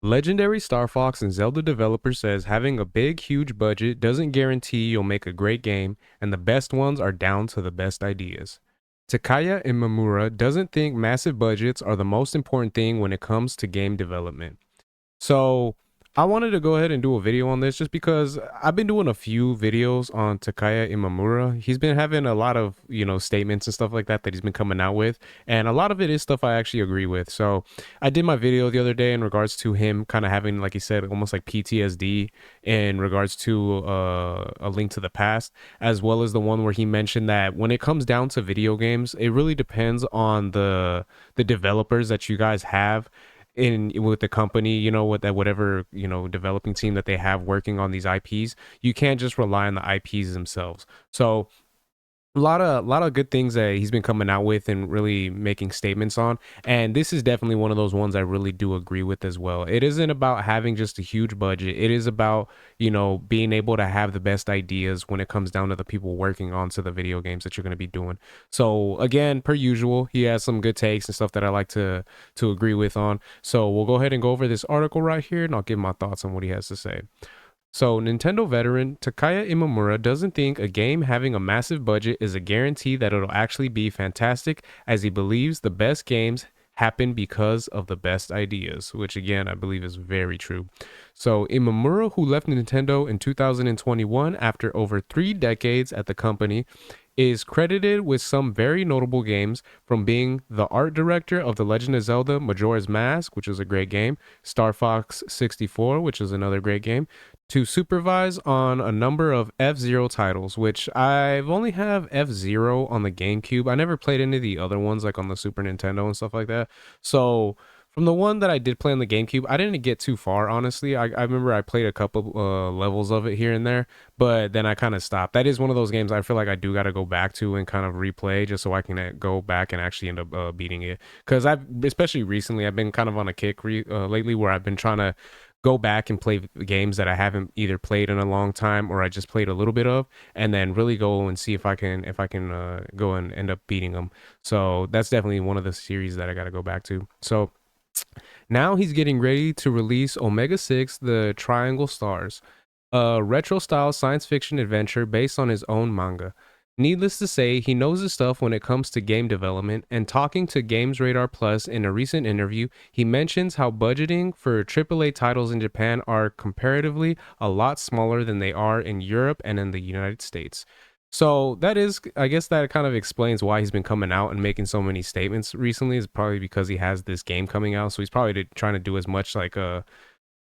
Legendary Star Fox and Zelda developer says having a big, huge budget doesn't guarantee you'll make a great game, and the best ones are down to the best ideas. Takaya Imamura doesn't think massive budgets are the most important thing when it comes to game development. So I wanted to go ahead and do a video on this just because I've been doing a few videos on Takaya Imamura. He's been having a lot of, statements and stuff like that that he's been coming out with. And a lot of it is stuff I actually agree with. So I did my video the other day in regards to him kind of having, like he said, almost like PTSD in regards to a link to the past, as well as the one where he mentioned that when it comes down to video games, it really depends on the developers that you guys have in with the company, with that whatever, developing team that they have working on these IPs. You can't just rely on the IPs themselves. So a lot of good things that he's been coming out with and really making statements on, and this is definitely one of those ones I really do agree with as well. It isn't about having just a huge budget. It is about, being able to have the best ideas when it comes down to the people working onto the video games that you're going to be doing. So again, per usual, he has some good takes and stuff that I like to agree with on. So we'll go ahead and go over this article right here, and I'll give my thoughts on what he has to say. So, Nintendo veteran Takaya Imamura doesn't think a game having a massive budget is a guarantee that it'll actually be fantastic, as he believes the best games happen because of the best ideas, which again, I believe is very true. So, Imamura, who left Nintendo in 2021 after over 3 decades at the company, is credited with some very notable games, from being the art director of The Legend of Zelda Majora's Mask, which is a great game, Star Fox 64, which is another great game, to supervise on a number of F-Zero titles, which I've only have F-Zero on the GameCube. I never played any of the other ones like on the Super Nintendo and stuff like that. So from the one that I did play on the GameCube, I didn't get too far, honestly. I remember I played a couple levels of it here and there, but then I kind of stopped. That is one of those games I feel like I do got to go back to and kind of replay just so I can go back and actually end up beating it. Because especially recently, I've been kind of on a kick lately where I've been trying to go back and play games that I haven't either played in a long time or I just played a little bit of, and then really go and see if I can go and end up beating them. So that's definitely one of the series that I got to go back to. So now he's getting ready to release Omega 6: The Triangle Stars, a retro style science fiction adventure based on his own manga. Needless to say, he knows his stuff when it comes to game development, and talking to Games Radar Plus in a recent interview, he mentions how budgeting for AAA titles in Japan are comparatively a lot smaller than they are in Europe and in the United States. So that is, I guess that kind of explains why he's been coming out and making so many statements recently. Is probably because he has this game coming out, so he's probably trying to do as much like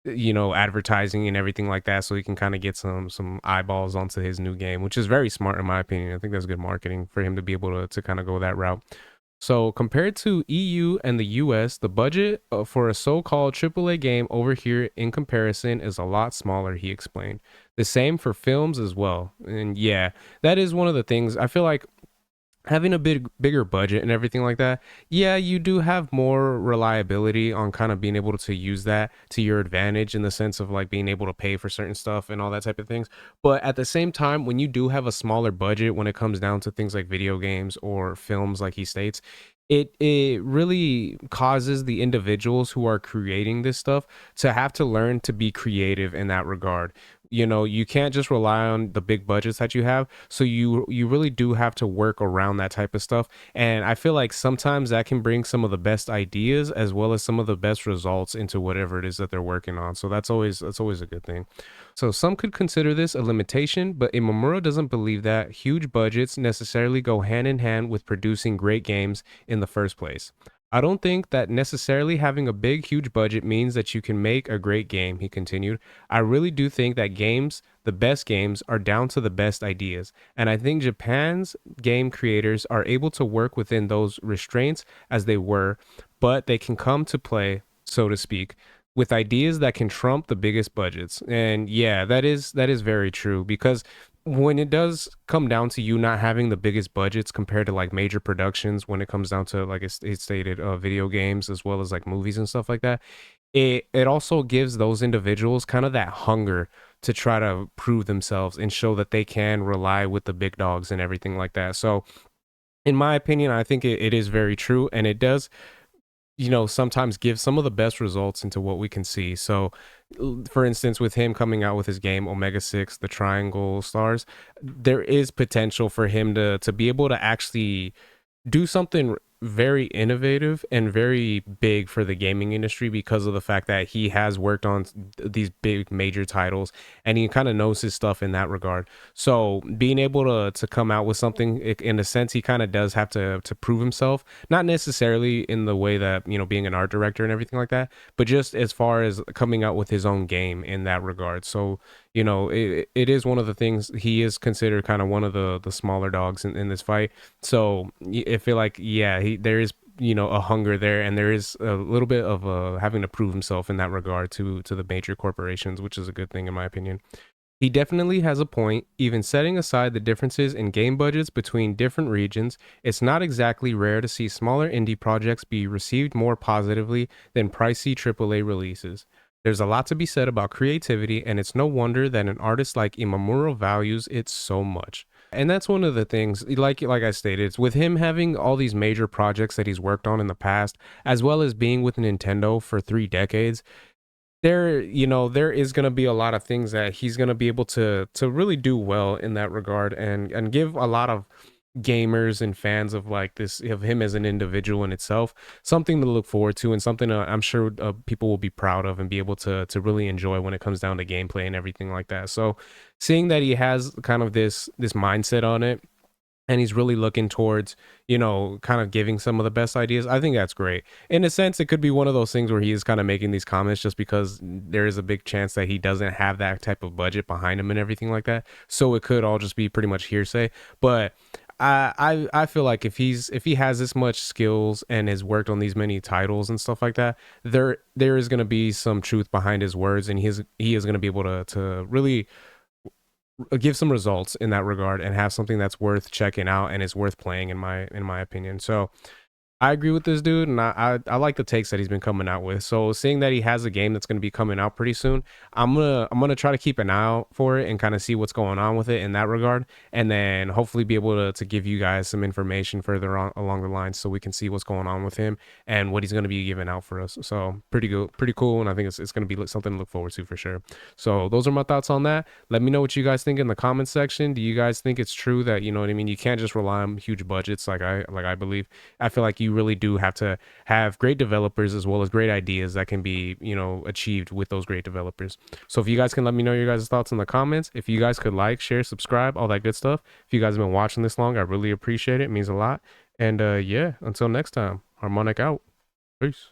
advertising and everything like that, so he can kind of get some eyeballs onto his new game, which is very smart in my opinion. I think that's good marketing for him to be able to kind of go that route. So compared to EU and the US, the budget for a so-called AAA game over here in comparison is a lot smaller, he explained. The same for films as well. And yeah, that is one of the things I feel like, having a bigger budget and everything like that. Yeah, you do have more reliability on kind of being able to use that to your advantage, in the sense of like being able to pay for certain stuff and all that type of things. But at the same time, when you do have a smaller budget when it comes down to things like video games or films, like he states, it really causes the individuals who are creating this stuff to have to learn to be creative in that regard. You can't just rely on the big budgets that you have, so you really do have to work around that type of stuff. And I feel like sometimes that can bring some of the best ideas as well as some of the best results into whatever it is that they're working on. So that's always a good thing. So some could consider this a limitation, but Imamura doesn't believe that huge budgets necessarily go hand in hand with producing great games in the first place. I don't think that necessarily having a big, huge budget means that you can make a great game, he continued. I really do think that games, the best games, are down to the best ideas. And I think Japan's game creators are able to work within those restraints as they were, but they can come to play, so to speak, with ideas that can trump the biggest budgets. And yeah, that is very true, because when it does come down to you not having the biggest budgets compared to like major productions, when it comes down to, like it stated, video games as well as like movies and stuff like that, it also gives those individuals kind of that hunger to try to prove themselves and show that they can rely with the big dogs and everything like that. So in my opinion, I think it is very true, and it does sometimes give some of the best results into what we can see. So, for instance, with him coming out with his game Omega 6, the Triangle Stars, there is potential for him to be able to actually do something very innovative and very big for the gaming industry because of the fact that he has worked on these big major titles and he kind of knows his stuff in that regard. So being able to come out with something, in a sense, he kind of does have to prove himself, not necessarily in the way that, being an art director and everything like that, but just as far as coming out with his own game in that regard. So it is one of the things. He is considered kind of one of the smaller dogs in this fight. So I feel like, yeah, there is, a hunger there, and there is a little bit of having to prove himself in that regard to the major corporations, which is a good thing in my opinion. He definitely has a point. Even setting aside the differences in game budgets between different regions, it's not exactly rare to see smaller indie projects be received more positively than pricey AAA releases. There's a lot to be said about creativity, and it's no wonder that an artist like Imamura values it so much. And that's one of the things, like I stated, it's with him having all these major projects that he's worked on in the past, as well as being with Nintendo for 3 decades. There is going to be a lot of things that he's going to be able to really do well in that regard, and give a lot of gamers and fans of like this, of him as an individual in itself, something to look forward to, and something I'm sure people will be proud of and be able to really enjoy when it comes down to gameplay and everything like that. So seeing that he has kind of this mindset on it, and he's really looking towards, kind of giving some of the best ideas, I think that's great. In a sense, it could be one of those things where he is kind of making these comments just because there is a big chance that he doesn't have that type of budget behind him and everything like that. So it could all just be pretty much hearsay. But I feel like if he has this much skills and has worked on these many titles and stuff like that, there is going to be some truth behind his words, and he is going to be able to really give some results in that regard and have something that's worth checking out and is worth playing in my opinion. So I agree with this dude, and I like the takes that he's been coming out with. So seeing that he has a game that's going to be coming out pretty soon, I'm gonna try to keep an eye out for it and kind of see what's going on with it in that regard, and then hopefully be able to give you guys some information further on along the line, so we can see what's going on with him and what he's going to be giving out for us. So pretty good, pretty cool, and I think it's going to be something to look forward to for sure. So those are my thoughts on that. Let me know what you guys think in the comments section. Do you guys think it's true that, you know what I mean, you can't just rely on huge budgets like I believe? I feel like you really do have to have great developers as well as great ideas that can be, achieved with those great developers. So if you guys can let me know your guys' thoughts in the comments, if you guys could like, share, subscribe, all that good stuff. If you guys have been watching this long, I really appreciate it. It means a lot. And yeah, until next time, Harmonic out. Peace.